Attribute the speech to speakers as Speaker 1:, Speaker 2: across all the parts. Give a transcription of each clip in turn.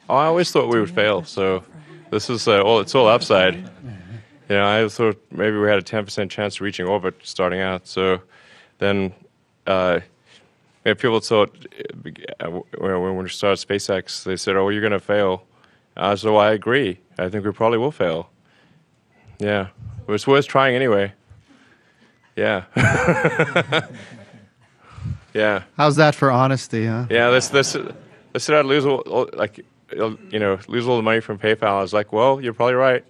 Speaker 1: Oh, I always thought we would fail. So this is it's all upside. I thought maybe we had a 10% chance of reaching orbit starting out. So then people thought when we started SpaceX, they said, "Oh, you're going to fail." So I agree. I think we probably will fail. Yeah, but it's worth trying anyway. Yeah. Yeah.
Speaker 2: How's that for honesty, huh?
Speaker 1: Yeah. Let's lose lose all the money from PayPal. I was like, well, you're probably right.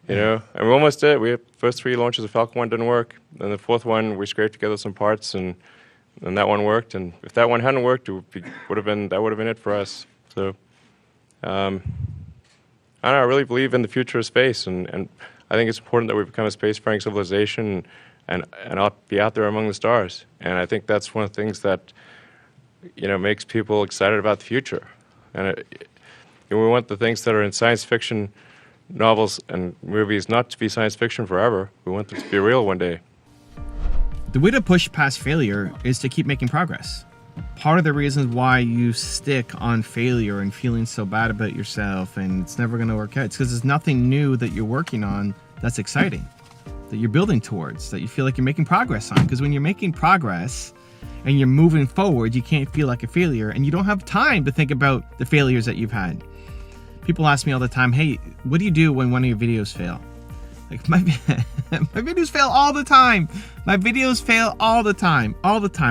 Speaker 1: And we almost did. We had first 3 launches of Falcon 1 didn't work. Then the 4th one, we scraped together some parts, and that one worked. And if that one hadn't worked, that would have been it for us. So, I don't know. I really believe in the future of space, and I think it's important that we become a spacefaring civilization and be out there among the stars. And I think that's one of the things that makes people excited about the future. And we want the things that are in science fiction novels and movies not to be science fiction forever. We want them to be real one day.
Speaker 3: The way to push past failure is to keep making progress. Part of the reasons why you stick on failure and feeling so bad about yourself and it's never going to work out, it's because there's nothing new that you're working on that's exciting, that you're building towards, that you feel like you're making progress on. Because when you're making progress and you're moving forward, you can't feel like a failure, and you don't have time to think about the failures that you've had. People ask me all the time, hey, what do you do when one of your videos fail? Like, my videos fail all the time. My videos fail all the time.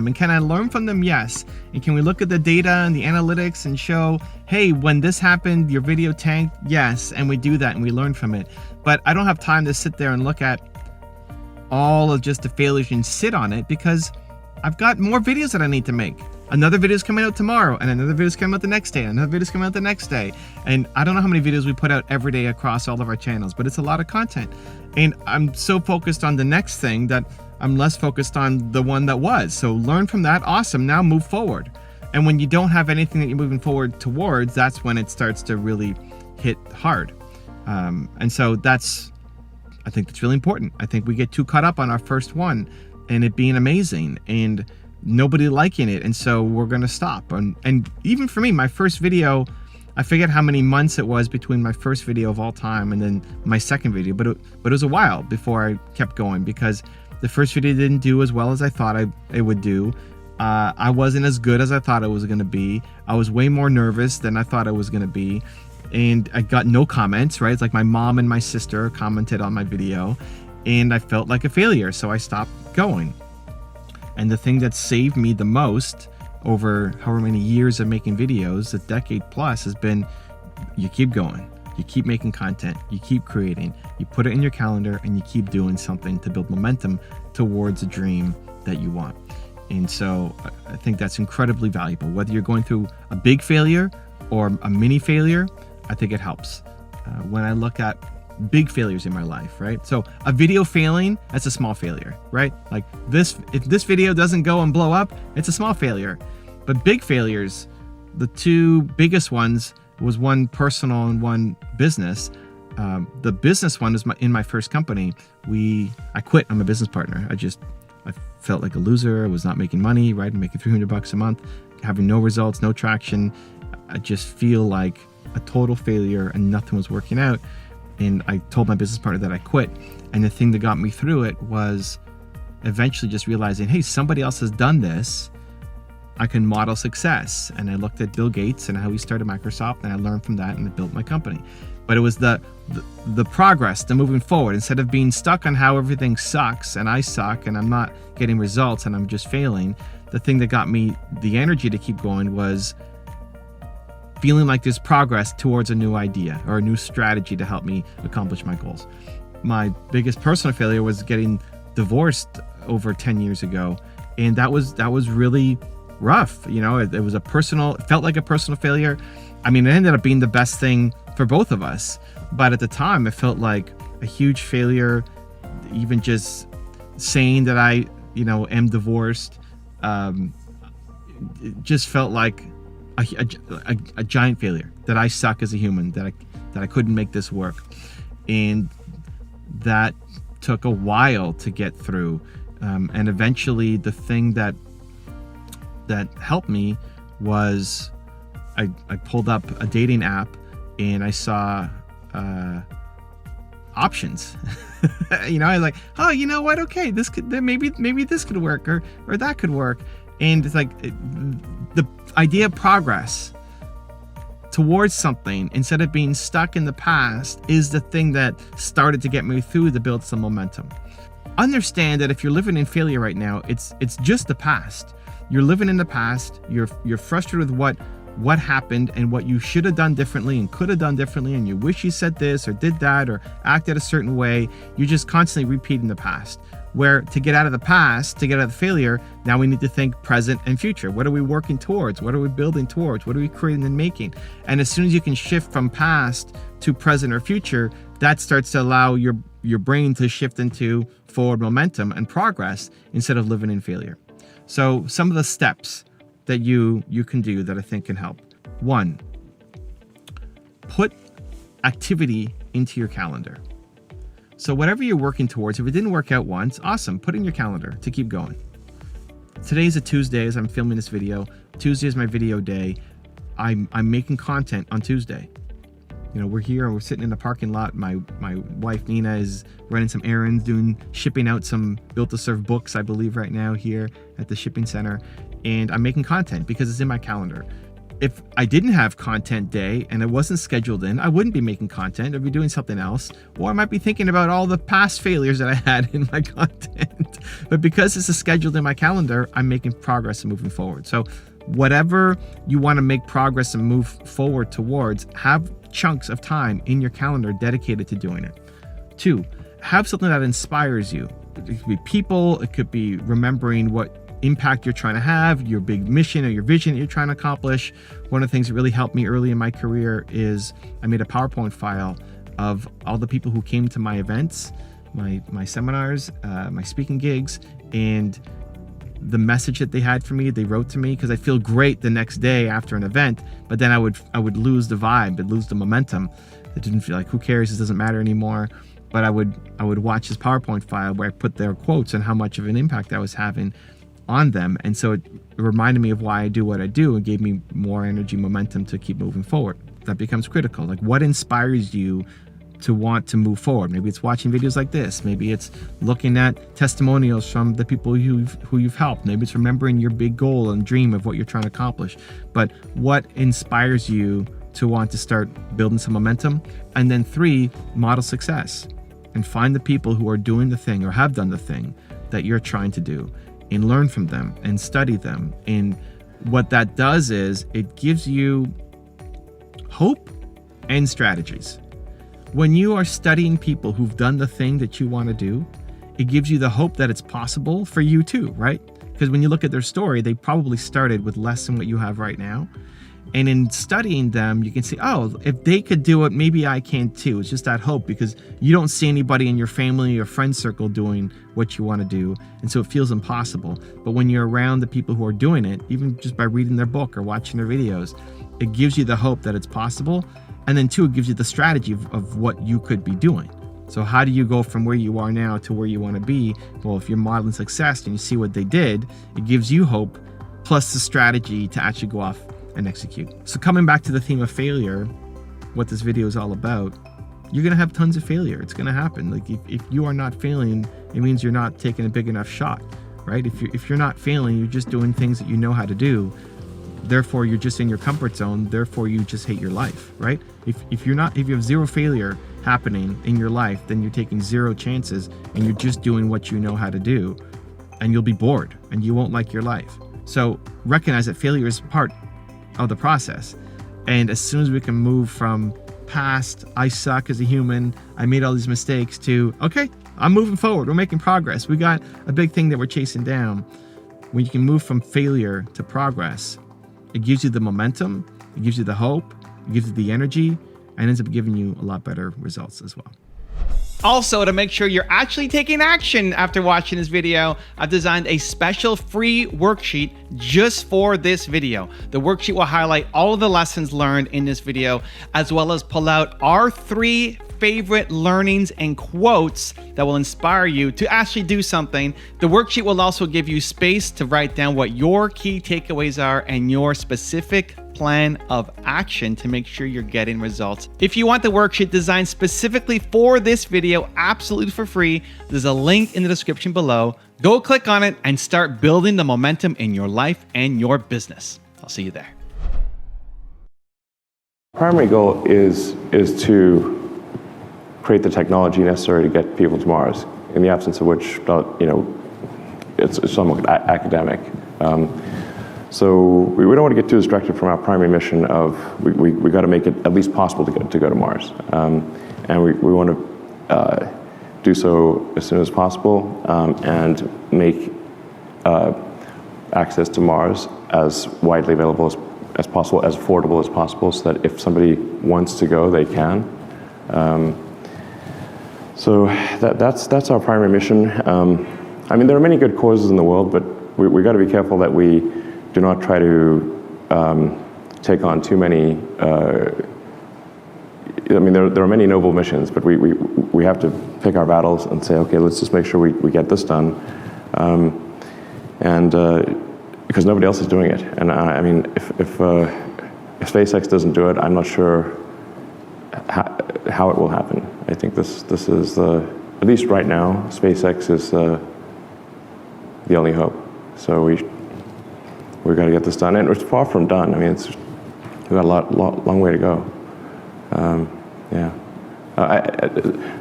Speaker 3: And can I learn from them? Yes. And can we look at the data and the analytics and show, hey, when this happened, your video tanked? Yes. And we do that and we learn from it. But I don't have time to sit there and look at all of just the failures and sit on it, because I've got more videos that I need to make. Another video is coming out tomorrow, and another video is coming out the next day, and another video is coming out the next day. And I don't know how many videos we put out every day across all of our channels, but it's a lot of content. And I'm so focused on the next thing that I'm less focused on the one that was. So learn from that. Awesome. Now move forward. And when you don't have anything that you're moving forward towards, that's when it starts to really hit hard. And so I think that's really important. I think we get too caught up on our first one and it being amazing and nobody liking it, and so we're gonna stop. And even for me, my first video, I forget how many months it was between my first video of all time and then my second video, but it was a while before I kept going, because the first video didn't do as well as I thought it would do. I wasn't as good as I thought it was gonna be. I was way more nervous than I thought I was gonna be, and I got no comments, right? It's like my mom and my sister commented on my video, and I felt like a failure, so I stopped going. And the thing that saved me the most over however many years of making videos, a decade plus, has been you keep going, you keep making content, you keep creating, you put it in your calendar, and you keep doing something to build momentum towards a dream that you want. And so I think that's incredibly valuable. Whether you're going through a big failure or a mini failure, I think it helps. When I look at big failures in my life, right? So a video failing, that's a small failure, right? Like if this video doesn't go and blow up, it's a small failure. But big failures, the 2 biggest ones was one personal and one business. The business one is in my first company. I quit. I'm a business partner. I felt like a loser. I was not making money, right? I'm making $300 a month, having no results, no traction. I just feel like a total failure and nothing was working out. And I told my business partner that I quit. And the thing that got me through it was eventually just realizing, hey, somebody else has done this. I can model success. And I looked at Bill Gates and how he started Microsoft, and I learned from that and I built my company. But it was the progress, the moving forward, instead of being stuck on how everything sucks and I suck and I'm not getting results and I'm just failing. The thing that got me the energy to keep going was feeling like there's progress towards a new idea or a new strategy to help me accomplish my goals. My biggest personal failure was getting divorced over 10 years ago. And that was really rough. It was it felt like a personal failure. I mean, it ended up being the best thing for both of us. But at the time, it felt like a huge failure. Even just saying that I, am divorced, it just felt like a giant failure, that I suck as a human, that I couldn't make this work. And that took a while to get through. And eventually the thing that helped me was I pulled up a dating app and I saw options. I like, oh, you know what? Okay, this could, maybe this could work, or that could work. And it's like the idea of progress towards something instead of being stuck in the past is the thing that started to get me through to build some momentum. Understand that if you're living in failure right now, it's just the past. You're living in the past. You're frustrated with what happened and what you should have done differently and could have done differently, and you wish you said this or did that or acted a certain way. You're just constantly repeating the past. Where to get out of the past, to get out of the failure, now we need to think present and future. What are we working towards? What are we building towards? What are we creating and making? And as soon as you can shift from past to present or future, that starts to allow your brain to shift into forward momentum and progress instead of living in failure. So some of the steps that you can do that I think can help. 1, put activity into your calendar. So whatever you're working towards, if it didn't work out once, awesome, put in your calendar to keep going. Today's a Tuesday as I'm filming this video. Tuesday is my video day. I'm making content on Tuesday. We're here and we're sitting in the parking lot. My wife Nina is running some errands, shipping out some Built to Serve books, I believe, right now here at the shipping center. And I'm making content because it's in my calendar. If I didn't have content day and it wasn't scheduled in, I wouldn't be making content. I'd be doing something else. Or I might be thinking about all the past failures that I had in my content. But because this is scheduled in my calendar, I'm making progress and moving forward. So whatever you want to make progress and move forward towards, have chunks of time in your calendar dedicated to doing it. 2, have something that inspires you. It could be people, it could be remembering what impact you're trying to have, your big mission or your vision that you're trying to accomplish. One of the things that really helped me early in my career is I made a PowerPoint file of all the people who came to my events, my seminars, my speaking gigs, and the message that they had for me. They wrote to me because I feel great the next day after an event, but then I would lose the vibe, I'd lose the momentum. It didn't feel like, who cares, it doesn't matter anymore. But I would watch this PowerPoint file where I put their quotes and how much of an impact I was having on them. And so it reminded me of why I do what I do and gave me more energy, momentum to keep moving forward. That becomes critical. Like, what inspires you to want to move forward? Maybe it's watching videos like this. Maybe it's looking at testimonials from the people who you've helped. Maybe it's remembering your big goal and dream of what you're trying to accomplish. But what inspires you to want to start building some momentum? And then 3, model success and find the people who are doing the thing or have done the thing that you're trying to do, and learn from them and study them. And what that does is it gives you hope and strategies. When you are studying people who've done the thing that you want to do, it gives you the hope that it's possible for you too, right? Because when you look at their story, they probably started with less than what you have right now. And in studying them, you can see, oh, if they could do it, maybe I can too. It's just that hope, because you don't see anybody in your family or friend circle doing what you want to do. And so it feels impossible. But when you're around the people who are doing it, even just by reading their book or watching their videos, it gives you the hope that it's possible. And then 2, it gives you the strategy of what you could be doing. So how do you go from where you are now to where you want to be? Well, if you're modeling success and you see what they did, it gives you hope, plus the strategy to actually go off and execute. So coming back to the theme of failure, what this video is all about, you're going to have tons of failure. It's going to happen. Like if you are not failing, it means you're not taking a big enough shot, right? If you're not failing, you're just doing things that you know how to do. Therefore, you're just in your comfort zone. Therefore, you just hate your life, right? If you have 0 failure happening in your life, then you're taking 0 chances and you're just doing what you know how to do, and you'll be bored and you won't like your life. So recognize that failure is part of the process. And as soon as we can move from past, I suck as a human, I made all these mistakes, to, okay, I'm moving forward, we're making progress, we got a big thing that we're chasing down. When you can move from failure to progress, it gives you the momentum, it gives you the hope, it gives you the energy, and ends up giving you a lot better results as well.
Speaker 4: Also, to make sure you're actually taking action after watching this video, I've designed a special free worksheet just for this video. The worksheet will highlight all of the lessons learned in this video, as well as pull out our 3 favorite learnings and quotes that will inspire you to actually do something. The worksheet will also give you space to write down what your key takeaways are and your specific plan of action to make sure you're getting results. If you want the worksheet designed specifically for this video, absolutely for free, there's a link in the description below. Go click on it and start building the momentum in your life and your business. I'll see you there.
Speaker 1: Primary goal is to create the technology necessary to get people to Mars, in the absence of which, it's somewhat academic. So we don't want to get too distracted from our primary mission of we got to make it at least possible to go to Mars, and we want to do so as soon as possible, and make access to Mars as widely available as possible, as affordable as possible, so that if somebody wants to go, they can. So that's our primary mission. I mean, there are many good causes in the world, but we got to be careful that we do not try to take on too many. I mean, there are many noble missions, but we have to pick our battles and say, okay, let's just make sure we get this done, and because nobody else is doing it. And I mean, if SpaceX doesn't do it, I'm not sure how it will happen. I think this is at least right now, SpaceX is the only hope. So we've got to get this done, and it's far from done. I mean, we've got a long way to go. Yeah.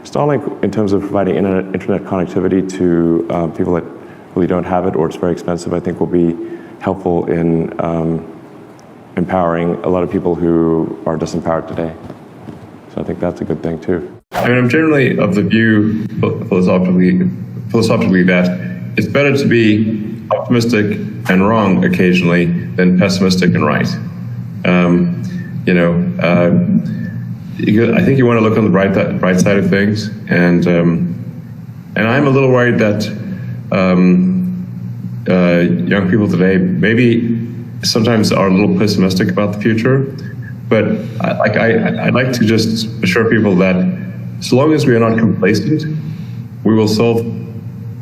Speaker 1: Starlink, in terms of providing internet connectivity to people that really don't have it, or it's very expensive, I think will be helpful in empowering a lot of people who are disempowered today. So I think that's a good thing too.
Speaker 5: I mean, I'm generally of the view, philosophically, that it's better to be optimistic and wrong occasionally than pessimistic and right. I think you want to look on the bright side of things, and I'm a little worried that young people today maybe sometimes are a little pessimistic about the future, but I'd like to just assure people that so long as we are not complacent, we will solve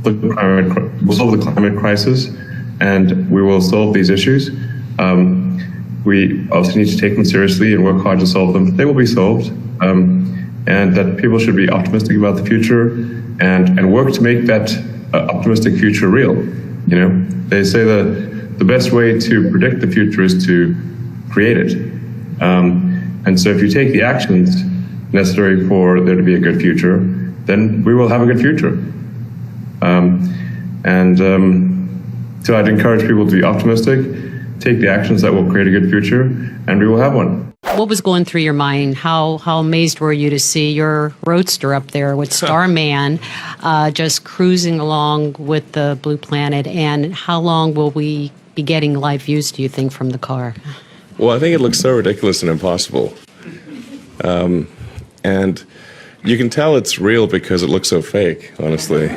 Speaker 5: the climate crisis, and we will solve these issues. We obviously need to take them seriously and work hard to solve them. They will be solved, and that people should be optimistic about the future and work to make that optimistic future real. You know, they say the best way to predict the future is to create it. And so if you take the actions necessary for there to be a good future, then we will have a good future. So I'd encourage people to be optimistic, take the actions that will create a good future, and we will have one.
Speaker 6: What was going through your mind? How amazed were you to see your roadster up there with Starman just cruising along with the Blue Planet? And how long will we be getting live views, do you think, from the car?
Speaker 1: Well, I think it looks so ridiculous and impossible. And you can tell it's real because it looks so fake, honestly.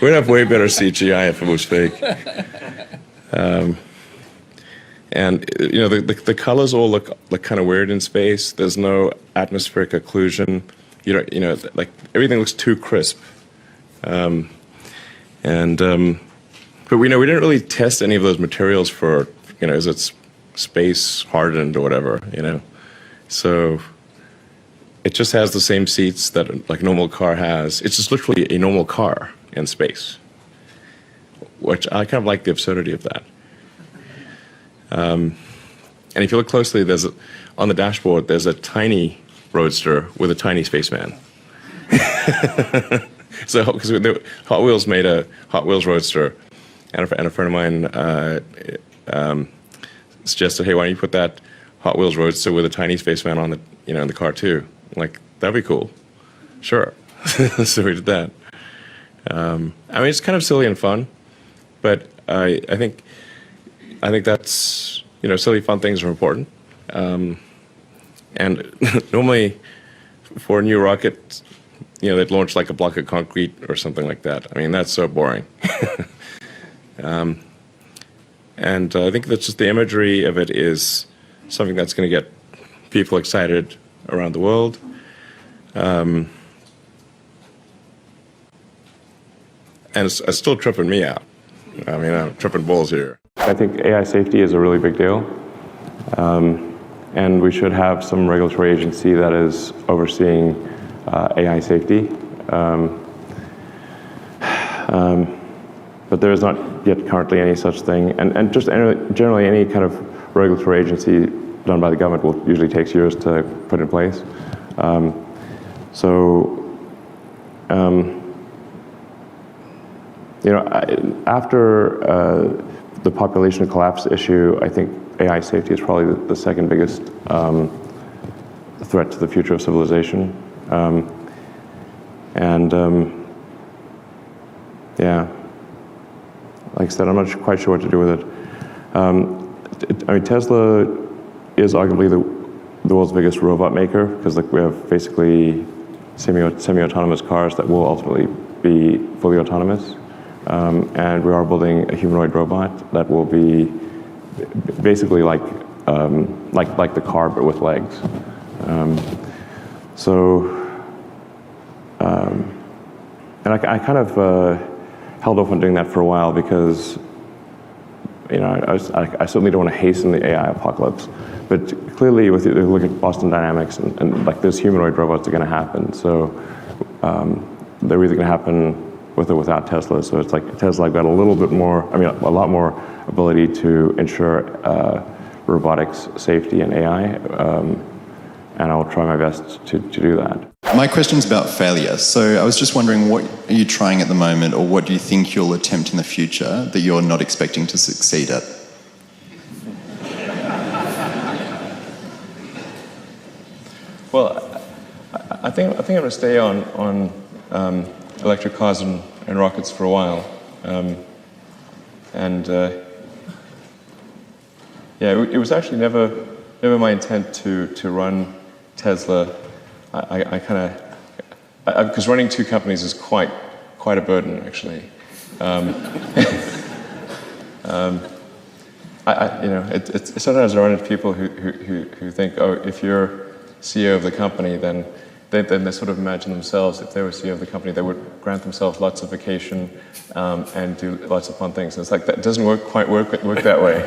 Speaker 1: We'd have way better CGI if it was fake. And the colors all look kind of weird in space. There's no atmospheric occlusion. Like everything looks too crisp. But we didn't really test any of those materials for, is it space hardened or whatever, So it just has the same seats that like a normal car has. It's just literally a normal car in space, which I kind of like the absurdity of that. And if you look closely, on the dashboard, there's a tiny roadster with a tiny spaceman. So, because Hot Wheels made a Hot Wheels roadster, and a friend of mine suggested, hey, why don't you put that Hot Wheels roadster with a tiny spaceman on the, in the car too? I'm like, that'd be cool. Sure. So we did that. I mean, it's kind of silly and fun, but I think that's, silly, fun things are important. And normally for a new rocket, they'd launch like a block of concrete or something like that. I mean, that's so boring. And I think that's just the imagery of it is something that's going to get people excited around the world. And it's still tripping me out. I mean, I'm tripping balls here. I think AI safety is a really big deal.
Speaker 5: And we should have some regulatory agency that is overseeing AI safety. But there is not yet currently any such thing. And just generally any kind of regulatory agency done by the government will usually takes years to put in place. After the population collapse issue, I think AI safety is probably the second biggest threat to the future of civilization. Like I said, I'm not quite sure what to do with it. Tesla is arguably the world's biggest robot maker, because we have basically semi-autonomous cars that will ultimately be fully autonomous. And we are building a humanoid robot that will be basically like the car, but with legs. And I kind of held off on doing that for a while because, I certainly don't want to hasten the AI apocalypse. But clearly, if you look at Boston Dynamics and like those humanoid robots are going to happen. So they're either going to happen with or without Tesla. So it's like Tesla got a lot more ability to ensure robotics safety and AI, and I'll try my best to do that.
Speaker 7: My question's about failure. So I was just wondering, what are you trying at the moment, or what do you think you'll attempt in the future that you're not expecting to succeed at?
Speaker 5: Well, I think I'm going to stay on electric cars and rockets for a while, it was actually never my intent to run Tesla. Because running two companies is quite a burden, actually. Sometimes I run into people who think, oh, if you're CEO of the company, then they sort of imagine themselves, if they were CEO of the company, they would grant themselves lots of vacation and do lots of fun things. And it's like, that doesn't quite work that way.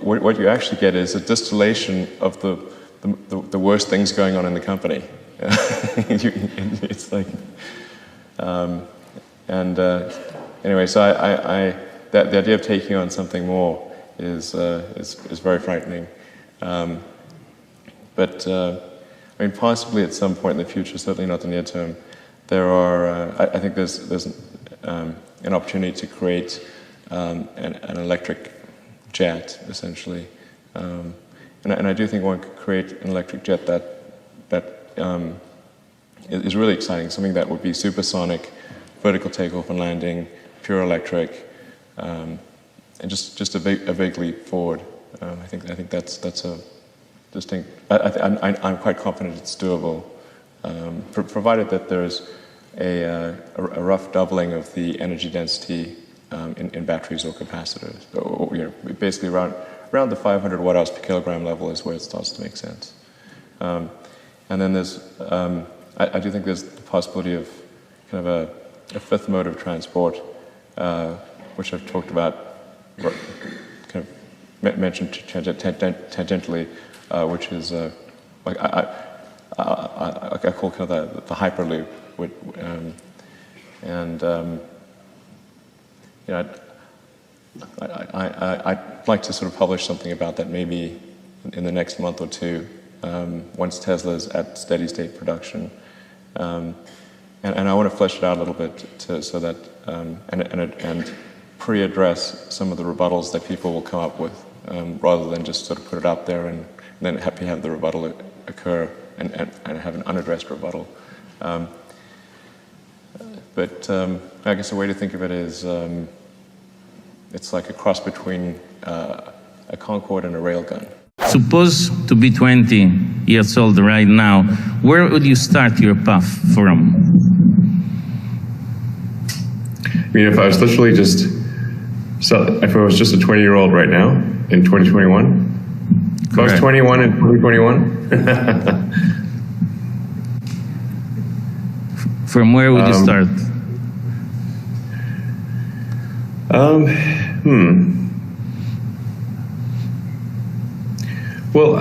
Speaker 5: What you actually get is a distillation of the worst things going on in the company. It's like, anyway, so the idea of taking on something more is very frightening. Possibly at some point in the future, certainly not the near term, there are. I think there's an opportunity to create an electric jet, essentially, and I do think one could create an electric jet that is really exciting. Something that would be supersonic, vertical takeoff and landing, pure electric, and just a big leap forward. I think that's a distinct. I'm quite confident it's doable, provided that there's a rough doubling of the energy density in batteries or capacitors. Basically around the 500 watt-hours per kilogram level is where it starts to make sense. And then there's, I do think there's the possibility of kind of a fifth mode of transport, which I've talked about, kind of mentioned tangentially, which is like I call kind of the hyperloop. I'd like to sort of publish something about that maybe in the next month or two, once Tesla's at steady state production, and I want to flesh it out a little bit so that and pre-address some of the rebuttals that people will come up with, rather than just sort of put it out there and then have the rebuttal occur and have an unaddressed rebuttal. But I guess a way to think of it is it's like a cross between a Concorde and a railgun.
Speaker 8: Suppose to be 20 years old right now, where would you start your path from?
Speaker 5: I mean, if I was literally if I was just a 20-year-old right now in 2021, if I was 21 in 2021.
Speaker 8: From where would you start?
Speaker 5: Well,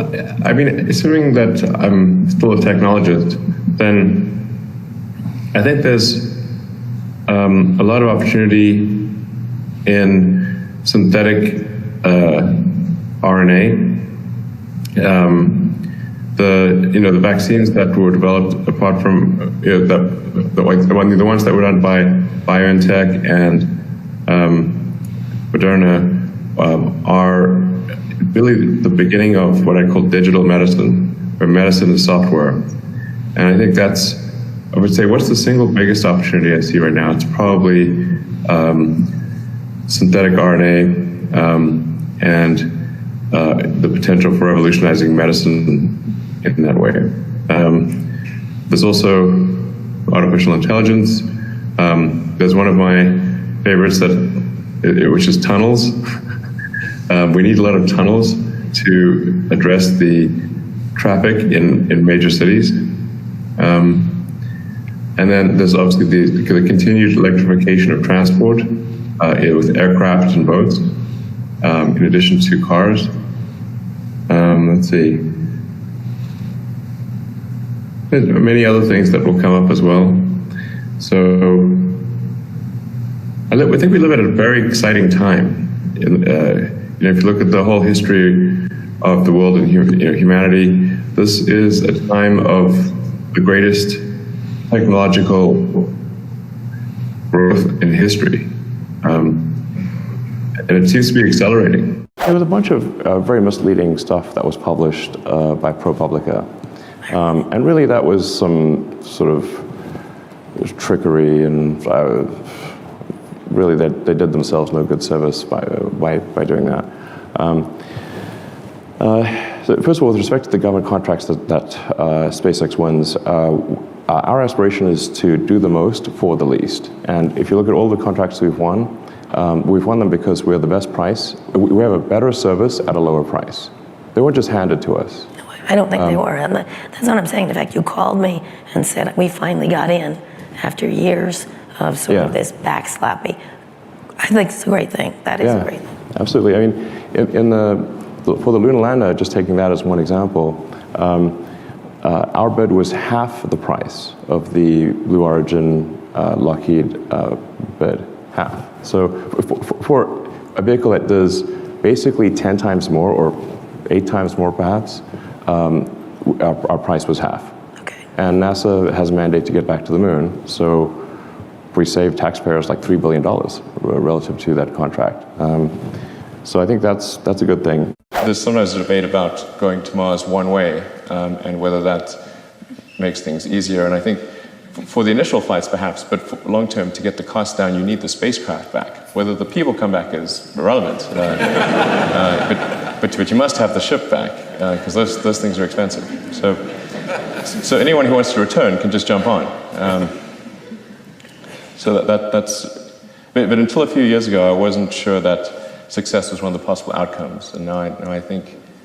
Speaker 5: I mean, assuming that I'm still a technologist, then I think there's a lot of opportunity in synthetic RNA. The vaccines that were developed, apart from the ones that were done by BioNTech and Moderna, are really the beginning of what I call digital medicine, where medicine is software. And I think that's, I would say, what's the single biggest opportunity I see right now? It's probably synthetic RNA and the potential for revolutionizing medicine in that way. There's also artificial intelligence. There's one of my favorites which is tunnels. We need a lot of tunnels to address the traffic in major cities. And then there's obviously the continued electrification of transport with aircraft and boats, in addition to cars. Let's see. There's many other things that will come up as well. So I think we live at a very exciting time. If you look at the whole history of the world and humanity, this is a time of the greatest technological growth in history, and it seems to be accelerating.
Speaker 1: There was a bunch of very misleading stuff that was published by ProPublica, and really that was some sort of trickery, and really they did themselves no good service by doing that. So first of all, with respect to the government contracts that SpaceX wins, our aspiration is to do the most for the least. And if you look at all the contracts we've won them because we're the best price. We have a better service at a lower price. They weren't just handed to us.
Speaker 9: I don't think they were. That's what I'm saying. In fact, you called me and said, we finally got in after years of sort of this backslapping. I think it's a great thing. That is a great thing.
Speaker 1: Absolutely. I mean, for the lunar lander, just taking that as one example, our bid was half the price of the Blue Origin Lockheed bid, half. So for a vehicle that does basically 10 times more or 8 times more perhaps, our price was half.
Speaker 9: Okay.
Speaker 1: And NASA has a mandate to get back to the moon, so we save taxpayers like $3 billion relative to that contract. So I think that's a good thing. There's sometimes a debate about going to Mars one way and whether that makes things easier. And I think for the initial flights perhaps, but for long term, to get the cost down, you need the spacecraft back. Whether the people come back is irrelevant. But you must have the ship back because those things are expensive. So anyone who wants to return can just jump on. So that's. But until a few years ago, I wasn't sure that success was one of the possible outcomes, and now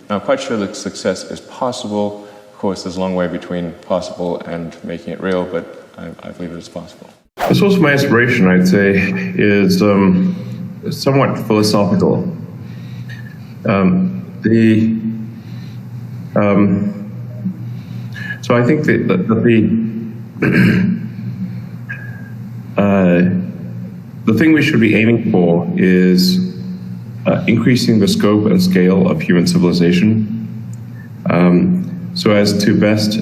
Speaker 1: I'm quite sure that success is possible. Of course, there's a long way between possible and making it real, but I believe it is possible.
Speaker 5: The source of my inspiration, I'd say, is somewhat philosophical. So I think that the thing we should be aiming for is increasing the scope and scale of human civilization, so as to best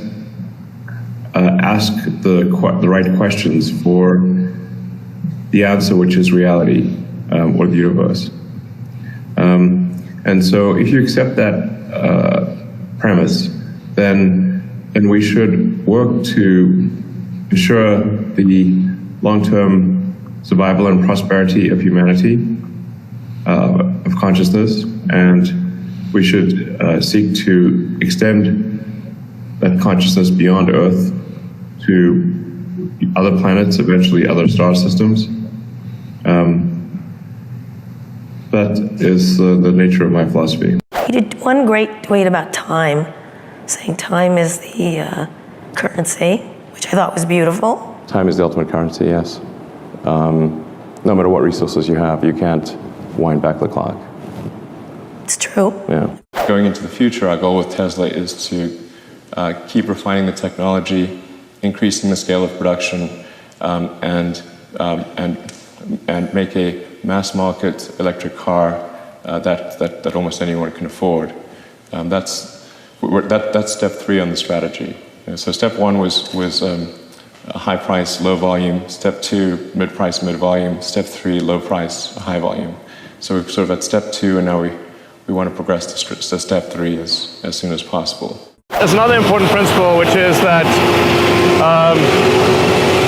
Speaker 5: ask the right questions for the answer, which is reality or the universe. And so, if you accept that premise, then we should work to ensure the long-term survival and prosperity of humanity, of consciousness, and we should seek to extend that consciousness beyond Earth to other planets, eventually other star systems. That is the nature of my philosophy.
Speaker 9: He did one great tweet about time, saying time is the currency, which I thought was beautiful.
Speaker 1: Time is the ultimate currency, yes. No matter what resources you have, you can't wind back the clock.
Speaker 9: It's true.
Speaker 1: Yeah.
Speaker 5: Going into the future, our goal with Tesla is to keep refining the technology, increasing the scale of production, and make a mass market electric car that almost anyone can afford. That's step 3 on the strategy. So step 1 was a high price, low volume. Step 2, mid price, mid volume. Step 3, low price, high volume. So we're sort of at step 2, and now we want to progress to step 3 as soon as possible.
Speaker 1: There's another important principle, which is that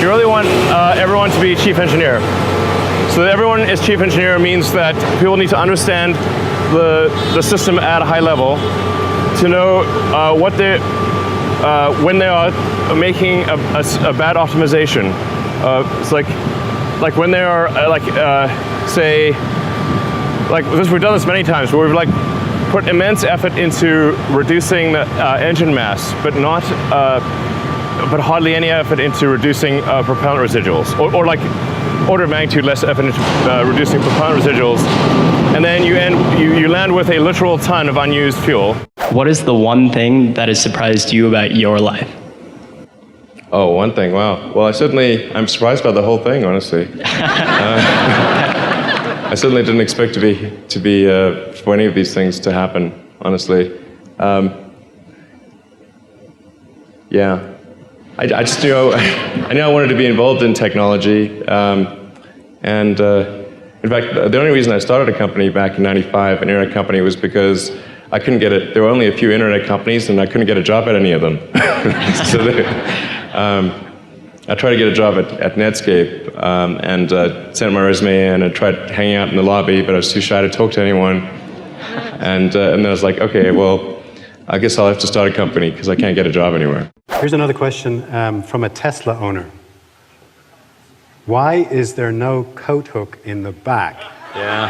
Speaker 1: you really want everyone to be chief engineer. So that everyone is chief engineer means that people need to understand the system at a high level to know when they are making a bad optimization. It's like when they are say, like this, we've done this many times where we've put immense effort into reducing the engine mass, but hardly any effort into reducing propellant residuals, or order of magnitude less effort into reducing propellant residuals, and then you land with a literal ton of unused fuel.
Speaker 10: What is the one thing that has surprised you about your life?
Speaker 1: Oh, one thing, wow. Well, I'm surprised by the whole thing, honestly. I certainly didn't expect for any of these things to happen, honestly. Yeah. I just knew I wanted to be involved in technology, and in fact, the only reason I started a company back in '95, an internet company, was because I couldn't get it. There were only a few internet companies, and I couldn't get a job at any of them. So I tried to get a job at Netscape, and sent my resume in and tried hanging out in the lobby, but I was too shy to talk to anyone. And then I was like, okay, well, I guess I'll have to start a company because I can't get a job anywhere.
Speaker 11: Here's another question from a Tesla owner. Why is there no coat hook in the back?
Speaker 1: Yeah.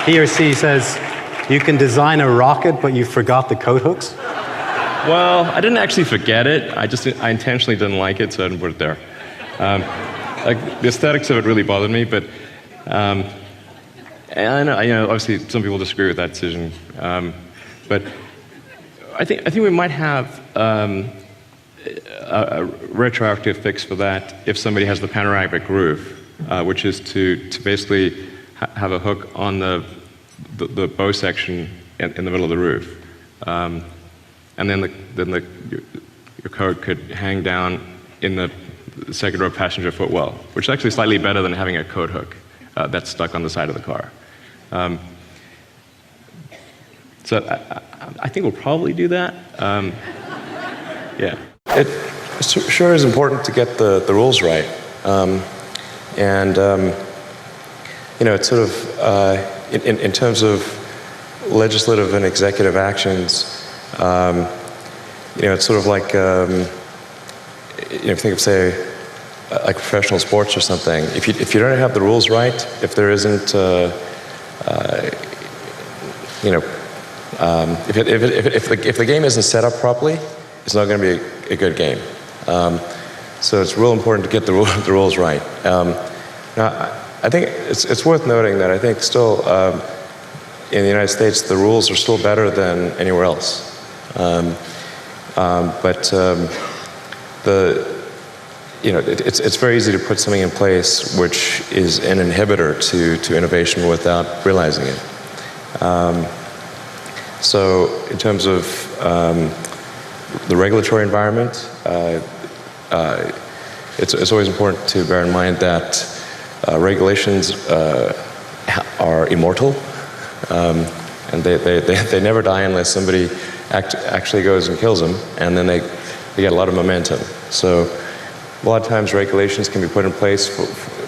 Speaker 11: He or she says, you can design a rocket, but you forgot the coat hooks?
Speaker 1: Well, I didn't actually forget it. I intentionally didn't like it, so I didn't put it there. The aesthetics of it really bothered me, but and I know, obviously, some people disagree with that decision. But I think we might have a retroactive fix for that if somebody has the panoramic roof, which is to basically have a hook on the bow section in the middle of the roof. And then your coat could hang down in the second row passenger footwell, which is actually slightly better than having a coat hook that's stuck on the side of the car. So I think we'll probably do that. Yeah. It sure is important to get the rules right. It's sort of, in terms of legislative and executive actions, it's sort of like, if you think of, say, like professional sports or something. If you don't have the rules right, if there isn't, if the game isn't set up properly, it's not going to be a good game. So it's real important to get the rules right. Now, I think it's worth noting that I think still in the United States the rules are still better than anywhere else. It's very easy to put something in place which is an inhibitor to innovation without realizing it. So in terms of the regulatory environment, it's always important to bear in mind that regulations are immortal, and they never die unless somebody actually goes and kills them, and then they get a lot of momentum. So a lot of times regulations can be put in place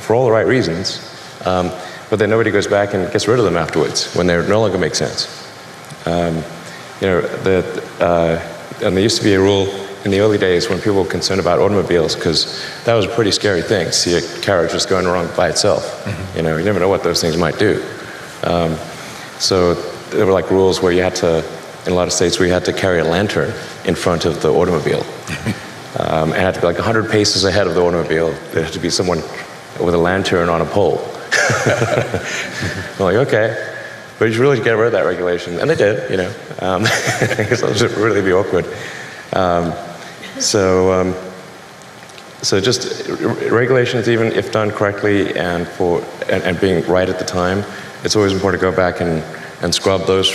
Speaker 1: for all the right reasons, but then nobody goes back and gets rid of them afterwards when they no longer make sense. And there used to be a rule in the early days when people were concerned about automobiles, because that was a pretty scary thing, see a carriage just going wrong by itself. Mm-hmm. You never know what those things might do. So there were like rules where you had to, in a lot of states, where you had to carry a lantern in front of the automobile. It had to be like 100 paces ahead of the automobile. There had to be someone with a lantern on a pole. I'm like, okay. But you should really get rid of that regulation. And they did, you know, because it would really be awkward. So just regulations, even if done correctly and being right at the time, it's always important to go back and scrub those,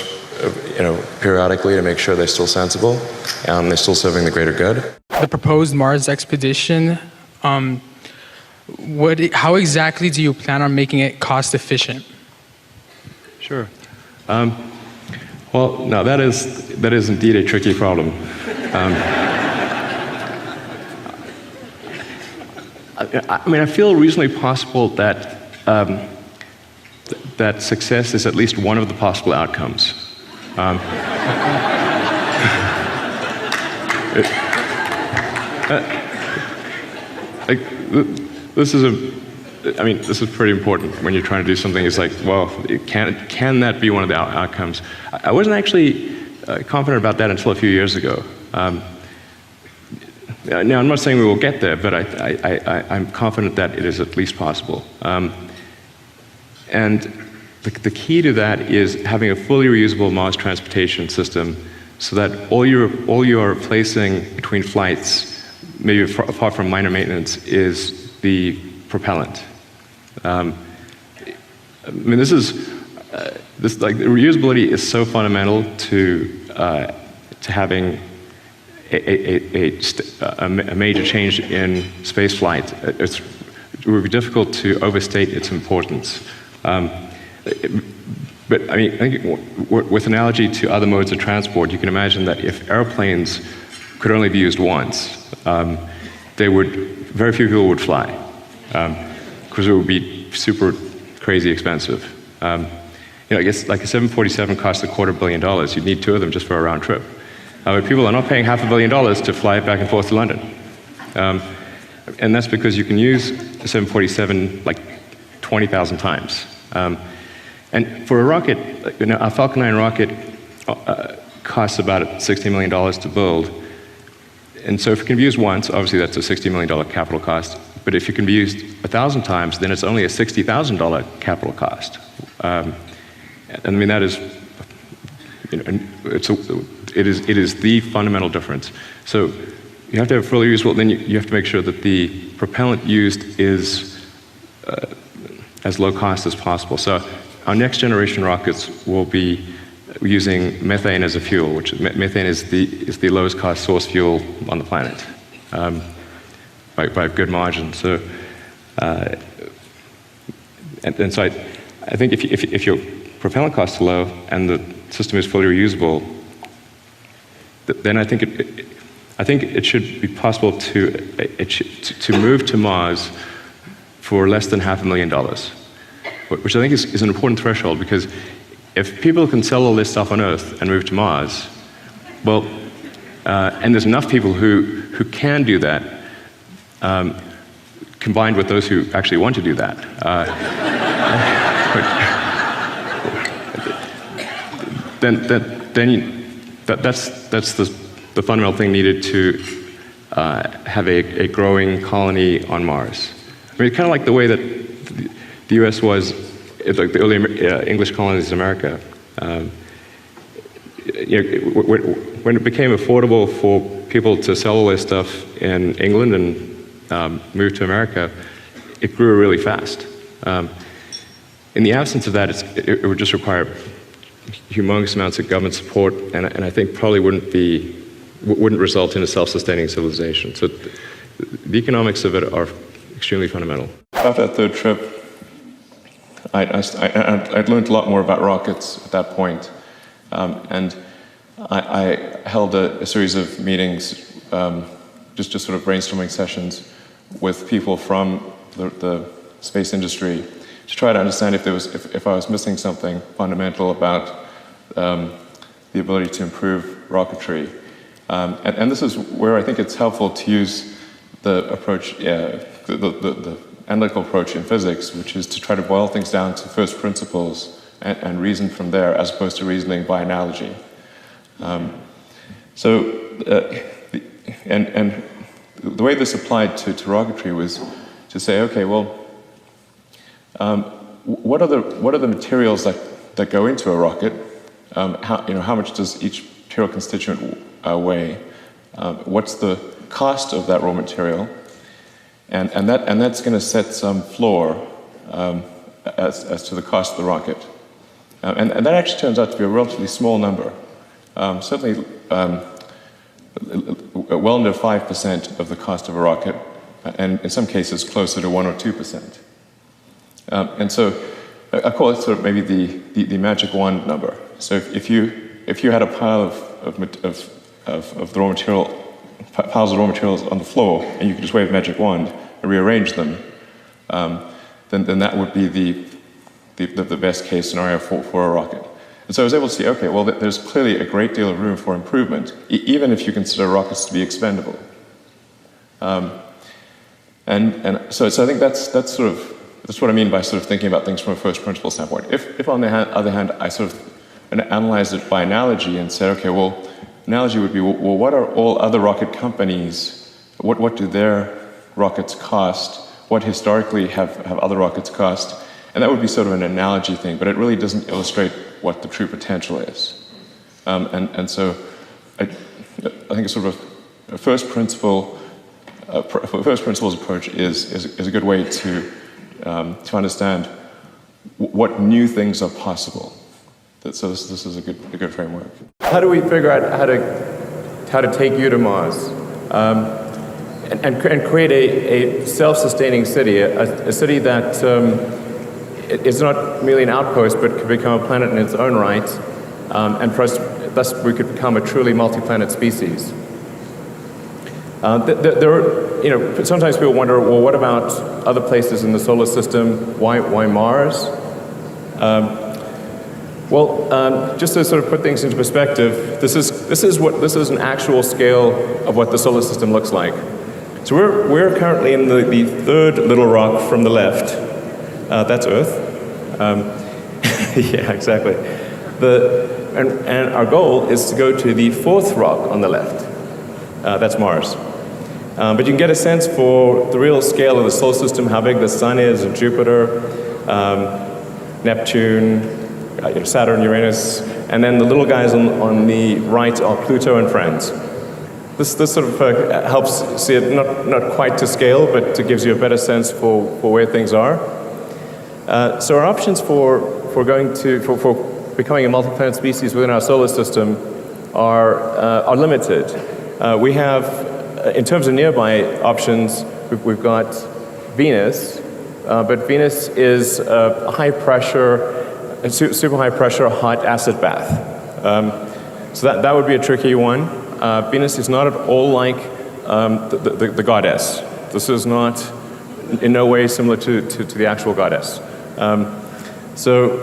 Speaker 1: you know, periodically to make sure they're still sensible, they're still serving the greater good.
Speaker 12: The proposed Mars expedition, how exactly do you plan on making it cost efficient?
Speaker 5: Sure. Well, now that is indeed a tricky problem. I mean, I feel reasonably possible that that success is at least one of the possible outcomes. This is pretty important when you're trying to do something. It's like, well, can that be one of the outcomes? I wasn't actually confident about that until a few years ago. Now, I'm not saying we will get there, but I'm confident that it is at least possible. And the key to that is having a fully reusable Mars transportation system, so that all you are replacing between flights, maybe apart from minor maintenance, is the propellant. I mean, this reusability is so fundamental to having a major change in space flight. It would be difficult to overstate its importance. But I mean, I think with analogy to other modes of transport, you can imagine that if airplanes could only be used once, very few people would fly, because it would be super crazy expensive. You know, I guess like a 747 costs $250 million. You'd need 2 of them just for a round trip. But people are not paying $500 million to fly back and forth to London. And that's because you can use the 747 like 20,000 times. And for a rocket, you know, a Falcon 9 rocket costs about $60 million to build. And so if it can be used once, obviously that's a $60 million capital cost. But if it can be used 1,000 times, then it's only a $60,000 capital cost. And I mean, that is, you know, it is the fundamental difference. So you have to have fully reusable, then you have to make sure that the propellant used is as low cost as possible. So our next generation rockets will be using methane as a fuel, which methane is the lowest cost source fuel on the planet, by a good margin. So, and so I think if your propellant costs are low and the system is fully reusable, then I think it should be possible to move to Mars for less than $500,000, which I think is an important threshold, because if people can sell all this stuff on Earth and move to Mars, well, and there's enough people who can do that, combined with those who actually want to do that, that's the fundamental thing needed to have a growing colony on Mars. I mean, kind of like the way that the U.S. was, like the early English colonies in America. You know, when it became affordable for people to sell all their stuff in England and move to America, it grew really fast. In the absence of that, it would just require humongous amounts of government support, and I think probably wouldn't result in a self-sustaining civilization. So the economics of it are extremely fundamental. After that third trip, I'd learned a lot more about rockets at that point, and I held a series of meetings, just sort of brainstorming sessions with people from the space industry to try to understand if I was missing something fundamental about the ability to improve rocketry. And this is where I think it's helpful to use the approach, the analytical approach in physics, which is to try to boil things down to first principles and reason from there, as opposed to reasoning by analogy. And the way this applied to rocketry was to say, okay, well, what are the materials that that go into a rocket, how much does each material constituent weigh? What's the cost of that raw material? And that's going to set some floor as to the cost of the rocket. And that actually turns out to be a relatively small number. Certainly well under 5% of the cost of a rocket, and in some cases closer to 1 or 2%. And so I call it sort of maybe the magic wand number. So if you had a pile of the raw material, piles of raw materials on the floor, and you could just wave a magic wand and rearrange them, then that would be the best case scenario for a rocket. And so I was able to see, okay, well, there's clearly a great deal of room for improvement, even if you consider rockets to be expendable. And so I think that's what I mean by sort of thinking about things from a first principle standpoint. If on the other hand, I sort of analyzed it by analogy and said, okay, well, analogy would be, well, what are all other rocket companies, what do their rockets cost? What historically have other rockets cost? And that would be sort of an analogy thing, but it really doesn't illustrate what the true potential is. And so I think it's sort of a first principles approach is a good way to understand what new things are possible. So this is a good framework. How do we figure out how to take you to Mars and create a self-sustaining city, a city that is not merely an outpost, but could become a planet in its own right, and for us, thus we could become a truly multi-planet species. Sometimes people wonder, well, what about other places in the solar system? Why Mars? Just to sort of put things into perspective, this is an actual scale of what the solar system looks like. So we're currently in the third little rock from the left. That's Earth. Yeah, exactly. And our goal is to go to the fourth rock on the left. That's Mars. But you can get a sense for the real scale of the solar system, how big the Sun is, and Jupiter, Neptune, Saturn, Uranus, and then the little guys on the right are Pluto and friends. This sort of helps see it not quite to scale, but it gives you a better sense for where things are. So our options for becoming a multi-planet species within our solar system are limited. We have, in terms of nearby options, we've got Venus, but Venus is a high pressure, super high pressure hot acid bath. So that would be a tricky one. Venus is not at all like the goddess. This is not in no way similar to the actual goddess. So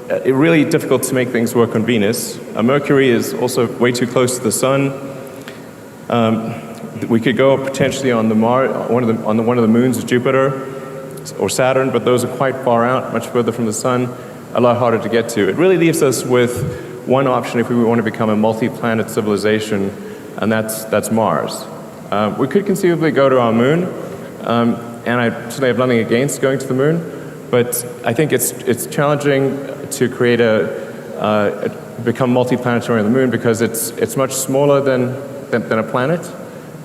Speaker 5: it's really difficult to make things work on Venus. Mercury is also way too close to the sun. We could go potentially on one of the moons of Jupiter or Saturn, but those are quite far out, much further from the sun, a lot harder to get to. It really leaves us with one option if we want to become a multi-planet civilization, and that's Mars. We could conceivably go to our moon, and I certainly have nothing against going to the moon, but I think it's challenging to create become multi-planetary on the moon because it's much smaller than a planet.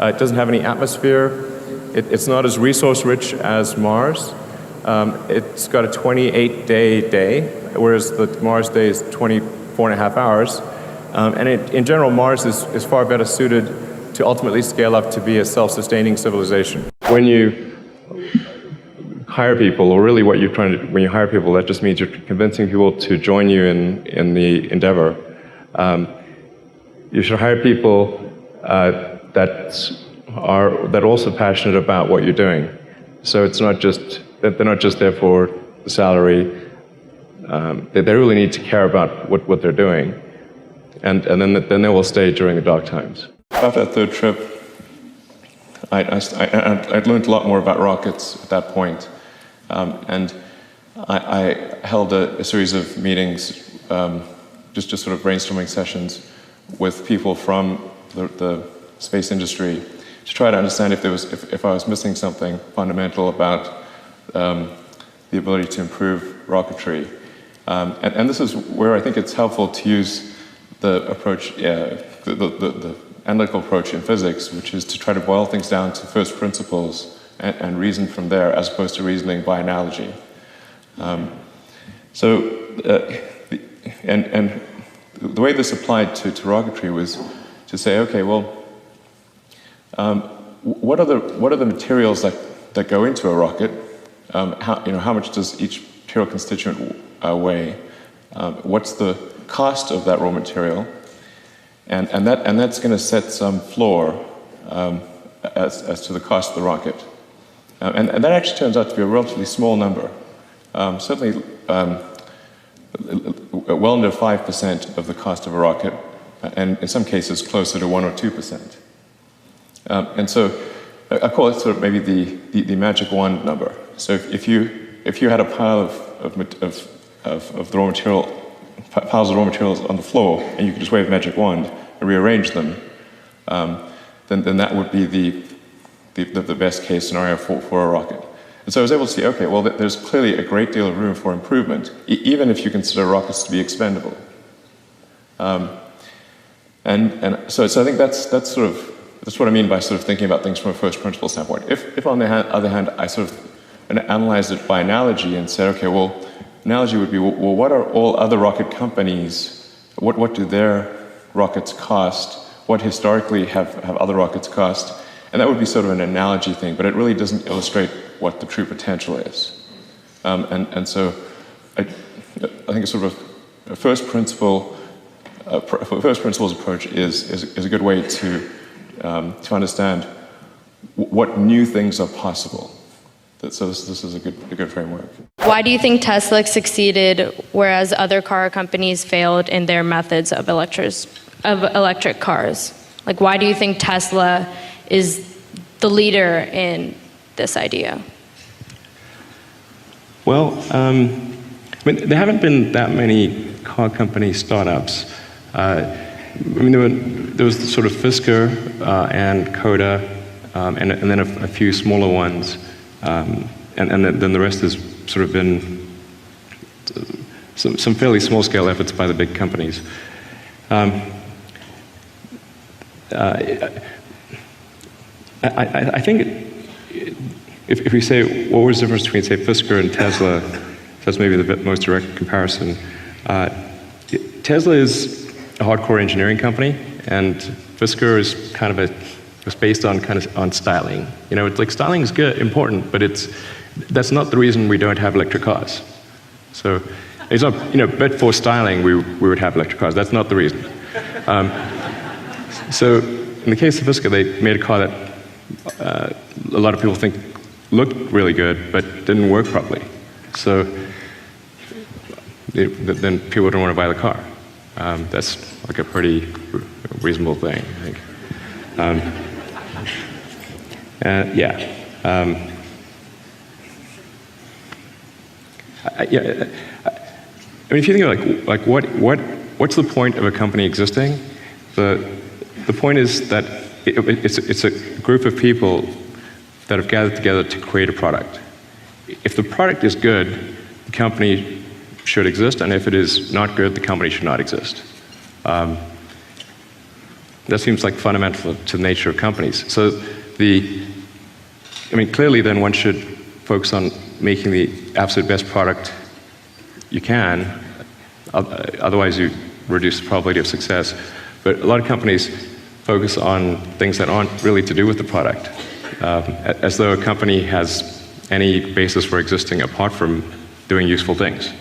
Speaker 5: It doesn't have any atmosphere. It's not as resource-rich as Mars. It's got a 28-day day, whereas the Mars day is 24.5 hours. And in general, Mars is far better suited to ultimately scale up to be a self-sustaining civilization. When you hire people, or really what you're trying to, when you hire people, that just means you're convincing people to join you in the endeavor. You should hire people that are also passionate about what you're doing. So it's not just that they're not just there for the salary. They really need to care about what they're doing, and then they will stay during the dark times. After that third trip, I'd learned a lot more about rockets at that point, and I held a series of meetings, just sort of brainstorming sessions with people from the space industry to try to understand if I was missing something fundamental about the ability to improve rocketry. And this is where I think it's helpful to use the approach, the analytical approach in physics, which is to try to boil things down to first principles and reason from there, as opposed to reasoning by analogy. And the way this applied to rocketry was to say, okay, well, what are the materials that go into a rocket? How much does each material constituent weigh? What's the cost of that raw material? And that's going to set some floor as to the cost of the rocket. And that actually turns out to be a relatively small number. Certainly well under 5% of the cost of a rocket, and in some cases closer to 1 or 2%. And so I call it sort of maybe the magic wand number. So if you had a pile of the raw material, piles of raw materials on the floor, and you could just wave a magic wand and rearrange them, then that would be the best case scenario for a rocket. And so I was able to see, okay, well, there's clearly a great deal of room for improvement, even if you consider rockets to be expendable. And so I think that's what I mean by sort of thinking about things from a first principle standpoint. If on the other hand, I sort of analyzed it by analogy and said, okay, well, analogy would be, well, what are all other rocket companies, what do their rockets cost? What historically have other rockets cost? And that would be sort of an analogy thing, but it really doesn't illustrate what the true potential is. And so I think it's sort of a first principles approach is a good way to understand what new things are possible. So this is a good framework.
Speaker 13: Why do you think Tesla succeeded, whereas other car companies failed in their methods of electric cars? Like, why do you think Tesla is the leader in this idea?
Speaker 14: Well, there haven't been that many car company startups. There was sort of Fisker and Coda, and then a few smaller ones, and then the rest has sort of been some fairly small-scale efforts by the big companies. I think if we say what was the difference between, say, Fisker and Tesla, that's maybe the most direct comparison. Tesla is a hardcore engineering company, and Fisker is kind of it's based on styling. It's like styling is good, important, but that's not the reason we don't have electric cars. So it's not, but for styling we would have electric cars. That's not the reason. So in the case of Fisker, they made a car that a lot of people think looked really good, but didn't work properly. So then people don't want to buy the car. That's like a pretty reasonable thing, I think. If you think of what's the point of a company existing? The point is that it's a group of people that have gathered together to create a product. If the product is good, the company should exist, and if it is not good, the company should not exist. That seems like fundamental to the nature of companies. So clearly then one should focus on making the absolute best product you can, otherwise you reduce the probability of success. But a lot of companies focus on things that aren't really to do with the product, as though a company has any basis for existing apart from doing useful things.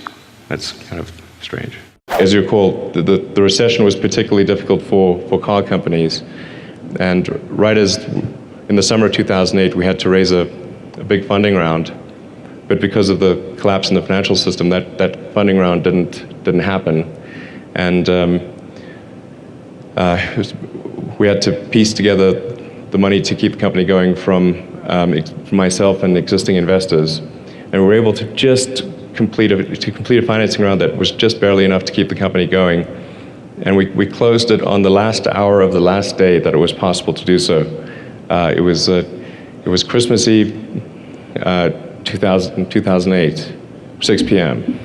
Speaker 14: That's kind of strange.
Speaker 5: As you recall, the recession was particularly difficult for car companies, and right as in the summer of 2008 we had to raise a big funding round, but because of the collapse in the financial system, that funding round didn't happen, and we had to piece together the money to keep the company going from myself and existing investors, and we were able to just complete a financing round that was just barely enough to keep the company going, and we closed it on the last hour of the last day that it was possible to do so. It was Christmas Eve, 2008, 6 p.m.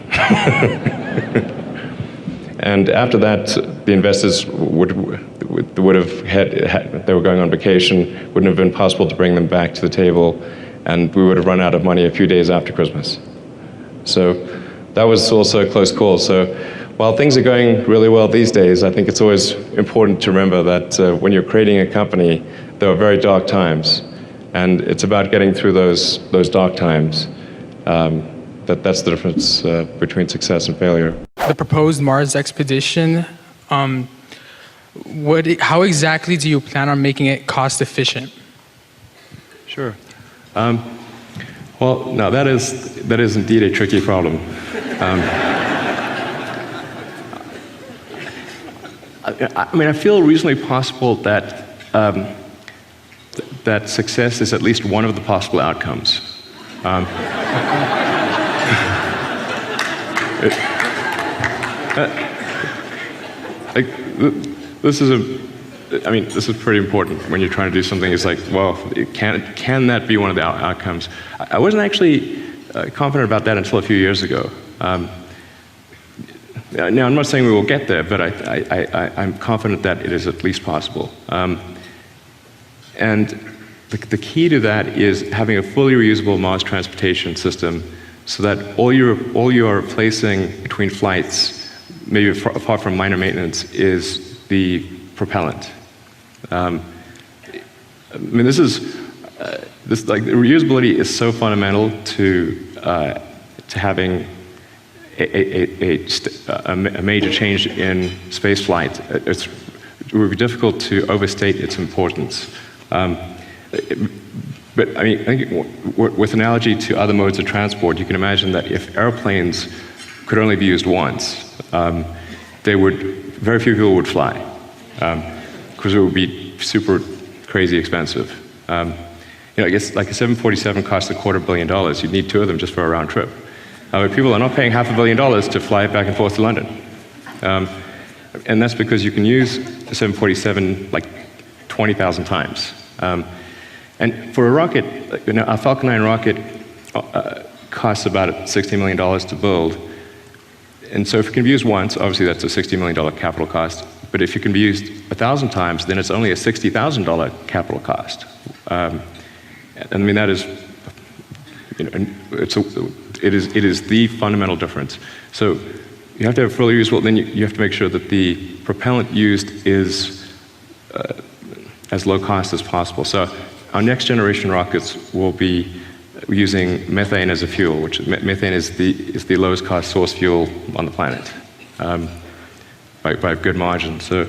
Speaker 5: And after that, the investors would have they were going on vacation, wouldn't have been possible to bring them back to the table, and we would have run out of money a few days after Christmas. So that was also a close call. So while things are going really well these days, I think it's always important to remember that when you're creating a company, there are very dark times, and it's about getting through those dark times. That's the difference between success and failure.
Speaker 12: The proposed Mars expedition, how exactly do you plan on making it cost efficient?
Speaker 14: Sure. Well, now that is indeed a tricky problem. I mean, I feel reasonably possible that that success is at least one of the possible outcomes. This is pretty important when you're trying to do something. It's like, well, can that be one of the outcomes? I wasn't actually confident about that until a few years ago. Now, I'm not saying we will get there, but I'm confident that it is at least possible. And the key to that is having a fully reusable Mars transportation system, so that all you're replacing between flights, maybe apart from minor maintenance, is the propellant. I mean, this like reusability is so fundamental to having a major change in space flight. It would be difficult to overstate its importance. But I mean, I think with analogy to other modes of transport, you can imagine that if airplanes could only be used once, very few people would fly, because it would be super crazy expensive. I guess like a 747 costs $250 million. You'd need 2 of them just for a round trip. But people are not paying $500 million to fly back and forth to London. And that's because you can use a 747 like 20,000 times. And for a rocket, a Falcon 9 rocket costs about $60 million to build. And so if it can be used once, obviously that's a $60 million capital cost. But if it can be used 1,000 times, then it's only a $60,000 capital cost. And I mean, that is, it is the fundamental difference. So you have to have fully reusable, then you have to make sure that the propellant used is as low cost as possible. So our next generation rockets will be using methane as a fuel, which methane is the lowest cost source fuel on the planet, by a good margin. So,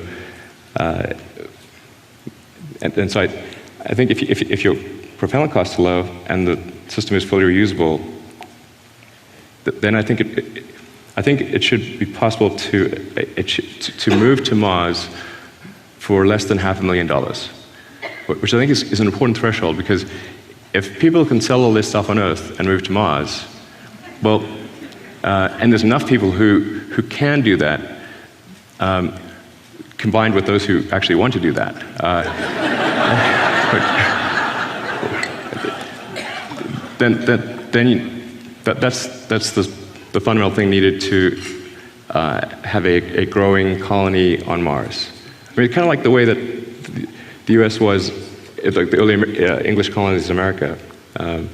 Speaker 14: and so I think if your propellant costs are low and the system is fully reusable, then I think it should be possible to move to Mars for less than $500,000, which I think is an important threshold, because if people can sell all this stuff on Earth and move to Mars, well, and there's enough people who can do that, combined with those who actually want to do that, that's the fundamental thing needed to have a growing colony on Mars. I mean, kind of like the way that the U.S. was, like the early English colonies in America. When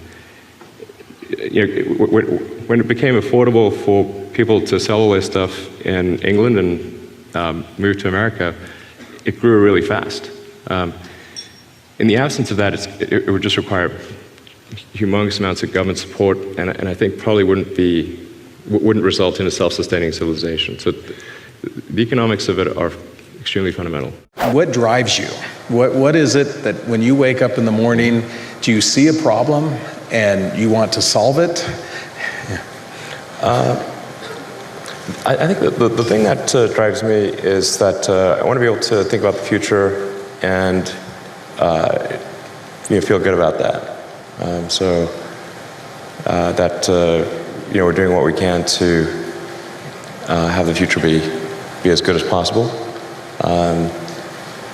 Speaker 14: it became affordable for people to sell all their stuff in England and move to America, it grew really fast. In the absence of that, it would just require humongous amounts of government support, and I think probably wouldn't result in a self-sustaining civilization. So the economics of it are extremely fundamental.
Speaker 15: What drives you? What is it that when you wake up in the morning, do you see a problem and you want to solve it?
Speaker 1: I think the thing that drives me is that I want to be able to think about the future and feel good about that. We're doing what we can to have the future be as good as possible.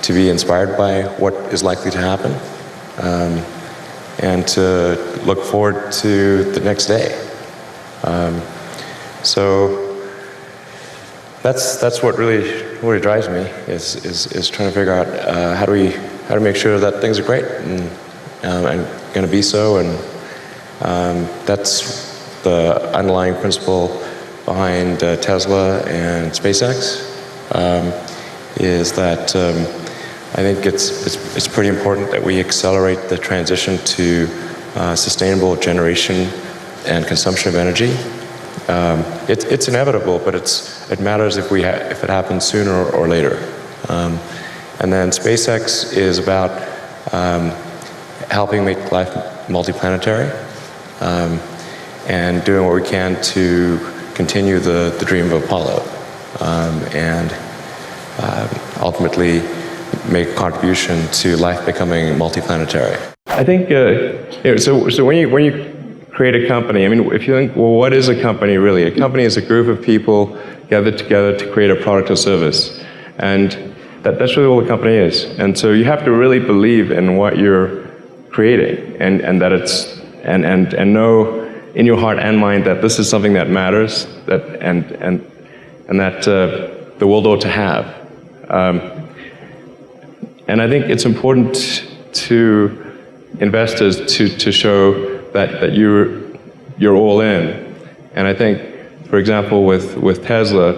Speaker 1: To be inspired by what is likely to happen, and to look forward to the next day. So
Speaker 14: that's what really drives me is trying to figure out how do make sure that things are great and going to be so, and that's the underlying principle behind Tesla and SpaceX. Is that I think it's pretty important that we accelerate the transition to sustainable generation and consumption of energy. It's inevitable, but it matters if it happens sooner or later. And then SpaceX is about helping make life multiplanetary and doing what we can to continue the dream of Apollo and ultimately make a contribution to life becoming multiplanetary. I think so when you create a company, I mean, if you think, well, what is a company really? A company is a group of people gathered together to create a product or service, and that's really all a company is. And so you have to really believe in what you're creating, and that it's and know in your heart and mind that this is something that matters, that and that the world ought to have. And I think it's important to investors to show that you're all in. And I think, for example, with Tesla,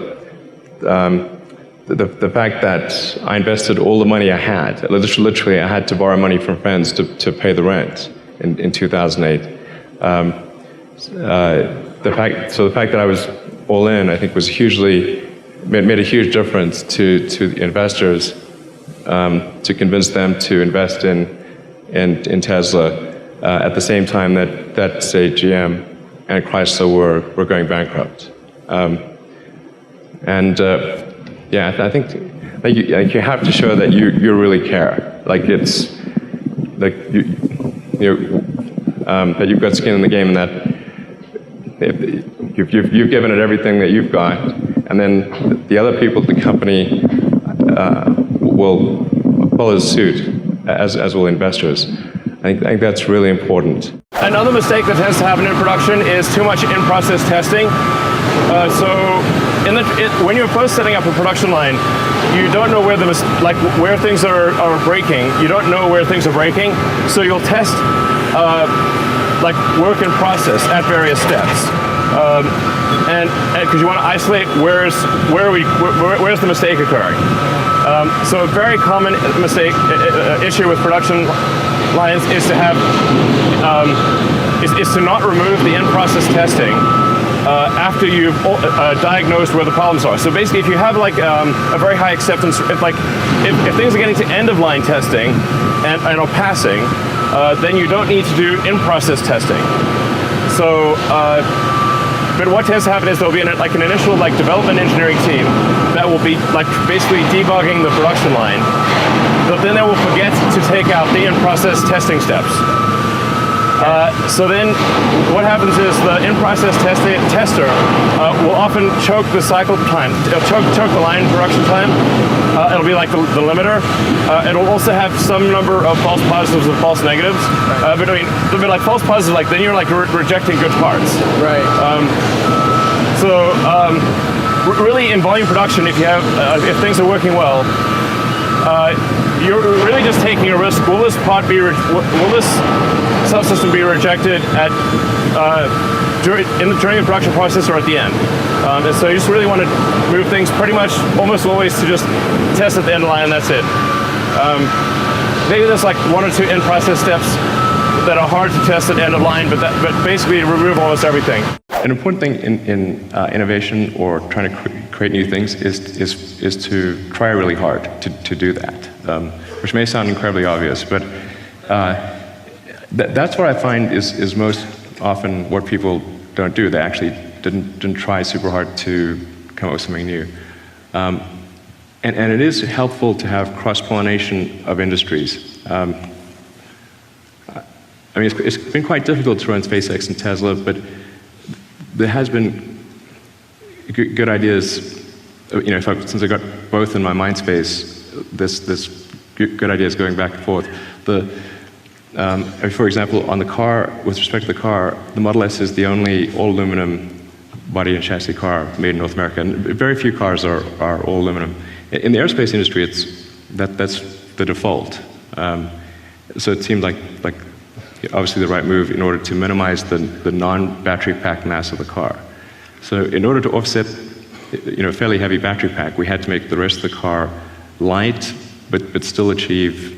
Speaker 14: the fact that I invested all the money I had, literally I had to borrow money from friends to pay the rent in 2008. The fact that I was all in, I think, made a huge difference to the investors, to convince them to invest in Tesla. At the same time that say GM and Chrysler were going bankrupt, yeah, I think you have to show that you really care. Like it's like that you've got skin in the game, and that you've given it everything that you've got, and then the other people at the company will follow suit, as will investors. I think that's really important.
Speaker 1: Another mistake that tends to happen in production is too much in-process testing. When you're first setting up a production line, you don't know where things are breaking. You don't know where things are breaking, so you'll test work in process at various steps, and because you want to isolate where's the mistake occurring. So a very common issue with production lines is to have is to not remove the in-process testing after you've diagnosed where the problems are. So basically, if you have a very high acceptance, if things are getting to end-of-line testing and are passing, then you don't need to do in-process testing. So. But what tends to happen is there'll be an initial development engineering team that will be basically debugging the production line, but then they will forget to take out the in-process testing steps. So then what happens is the in-process tester will often choke the cycle time, choke the line production time. It'll be like the limiter. It'll also have some number of false positives and false negatives. But I mean, false positives, then you're rejecting good parts. Right. Really in volume production, if things are working well, you're really just taking a risk. Will this subsystem be rejected during the production process or at the end? And so you just really want to move things pretty much almost always to just test at the end of the line, and that's it. Maybe there's one or two in-process steps that are hard to test at the end of line, but basically remove almost everything.
Speaker 14: An important thing in innovation or trying to create new things is to try really hard to do that, which may sound incredibly obvious, but that's what I find is most often what people don't do. They actually didn't try super hard to come up with something new. And it is helpful to have cross-pollination of industries. I mean, it's been quite difficult to run SpaceX and Tesla, but there has been good ideas. Since I got both in my mind space, this good ideas going back and forth. For example, on the car, with respect to the car, the Model S is the only all-aluminum body and chassis car made in North America, and very few cars are all aluminum. In the aerospace industry, that's the default. So it seemed like obviously the right move in order to minimize the non-battery pack mass of the car. So in order to offset, a fairly heavy battery pack, we had to make the rest of the car light, but still achieve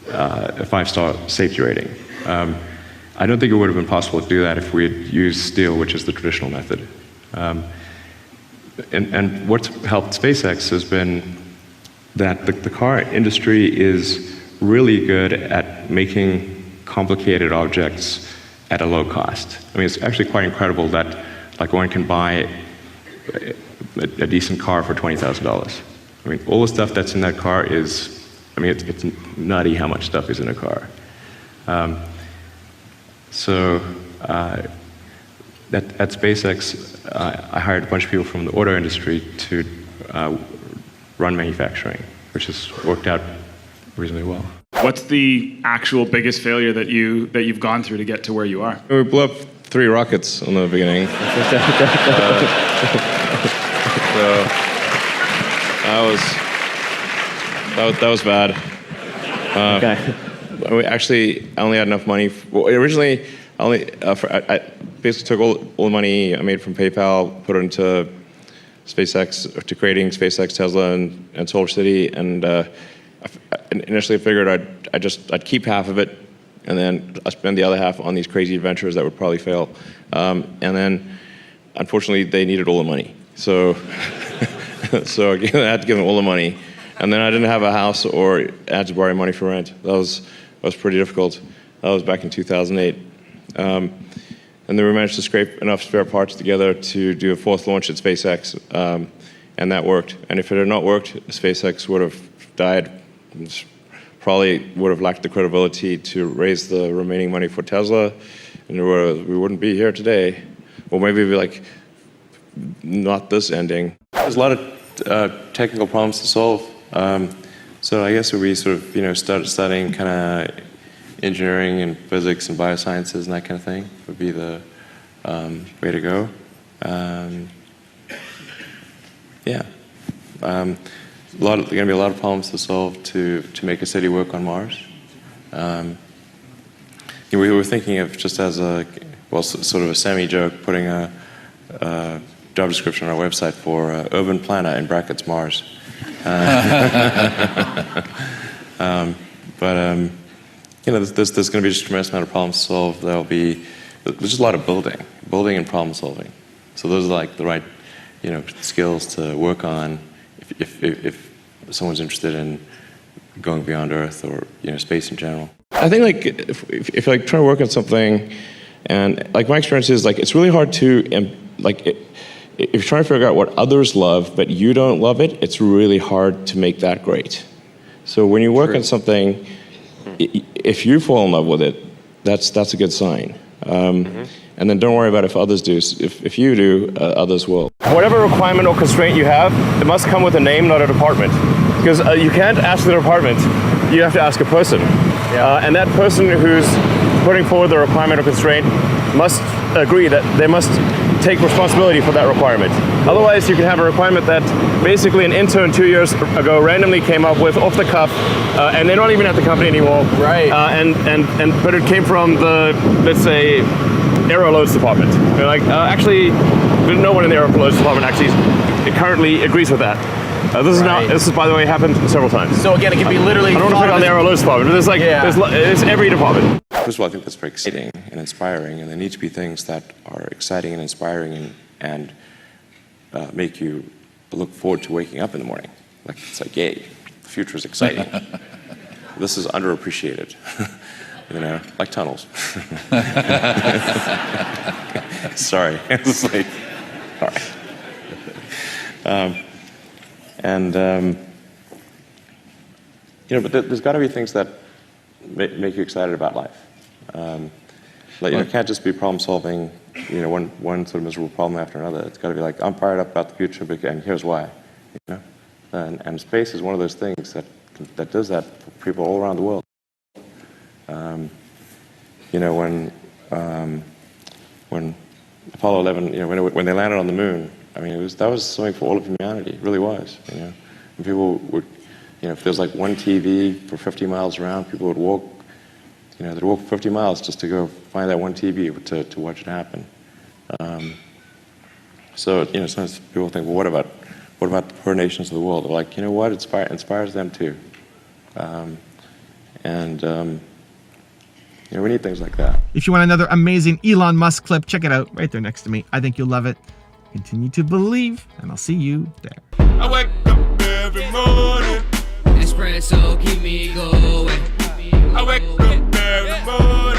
Speaker 14: a 5-star safety rating. I don't think it would have been possible to do that if we had used steel, which is the traditional method. And what's helped SpaceX has been that the car industry is really good at making complicated objects at a low cost. I mean, it's actually quite incredible that one can buy a decent car for $20,000. I mean, all the stuff that's in that car is, it's nutty how much stuff is in a car. At SpaceX, I hired a bunch of people from the auto industry to run manufacturing, which has worked out reasonably well.
Speaker 16: What's the actual biggest failure that you've gone through to get to where you are?
Speaker 1: We blew up 3 rockets in the beginning. So that was bad. We actually only had enough money. Originally, I basically took all the money I made from PayPal, put it into SpaceX, to creating SpaceX, Tesla, and SolarCity, and initially I figured I'd keep half of it, and then I'd spend the other half on these crazy adventures that would probably fail. And then, unfortunately, they needed all the money, so so I had to give them all the money, and then I didn't have a house or I had to borrow money for rent. That was pretty difficult. That was back in 2008. And then we managed to scrape enough spare parts together to do a 4th launch at SpaceX, and that worked. And if it had not worked, SpaceX would have died. Probably would have lacked the credibility to raise the remaining money for Tesla, and we wouldn't be here today. Or maybe it'd be not this ending.
Speaker 5: There's a lot of technical problems to solve. So I guess we sort of, started studying kind of engineering and physics and biosciences and that kind of thing would be the way to go. There are going to be a lot of problems to solve to make a city work on Mars. We were thinking of just as sort of a semi-joke, putting a job description on our website for urban planner in brackets Mars. There's going to be just a tremendous amount of problems to solve. There's just a lot of building and problem solving. So those are the right, skills to work on if someone's interested in going beyond Earth or space in general.
Speaker 1: I think if you're trying to work on something, and my experience is it's really hard to if you're trying to figure out what others love but you don't love it, it's really hard to make that great. So when you work on something, if you fall in love with it, that's a good sign. And then don't worry about if others do. If you do, others will. Whatever requirement or constraint you have, it must come with a name, not a department. Because you can't ask the department, you have to ask a person. And that person who's putting forward the requirement or constraint must agree that they must take responsibility for that requirement. Otherwise, you can have a requirement that basically an intern 2 years ago randomly came up with off the cuff, and they're not even at the company anymore. Right. But it came from the, let's say, aero loads department. They're actually, no one in the aero loads department actually currently agrees with that. This is, by the way, happened several times.
Speaker 17: So again, it can be literally.
Speaker 1: I don't want to pick on the aero loads department, but there's every department.
Speaker 5: First of all, I think that's very exciting and inspiring, and there need to be things that are exciting and inspiring and make you look forward to waking up in the morning. Yay, the future is exciting. This is underappreciated, like tunnels. Sorry, it's all right. But there's got to be things that make you excited about life. It can't just be problem solving, one sort of miserable problem after another. It's got to be I'm fired up about the future, and here's why. And space is one of those things that does that for people all around the world. When
Speaker 1: Apollo 11, you know, when they landed on the moon, I mean, that was something for all of humanity. It really was, you know. And people would, you know, if there was like one TV for 50 miles around, people would walk, you know, they'd walk 50 miles just to go find that one TV to watch it happen. So, you know, sometimes people think, well, what about the poor nations of the world? They're like, you know what, it inspires them too. You know, we need things like that.
Speaker 3: If you want another amazing Elon Musk clip, check it out right there next to me. I think you'll love it. Continue to believe, and I'll see you there.
Speaker 17: I wake up every morning. Espresso, keep me going. I wake up every morning.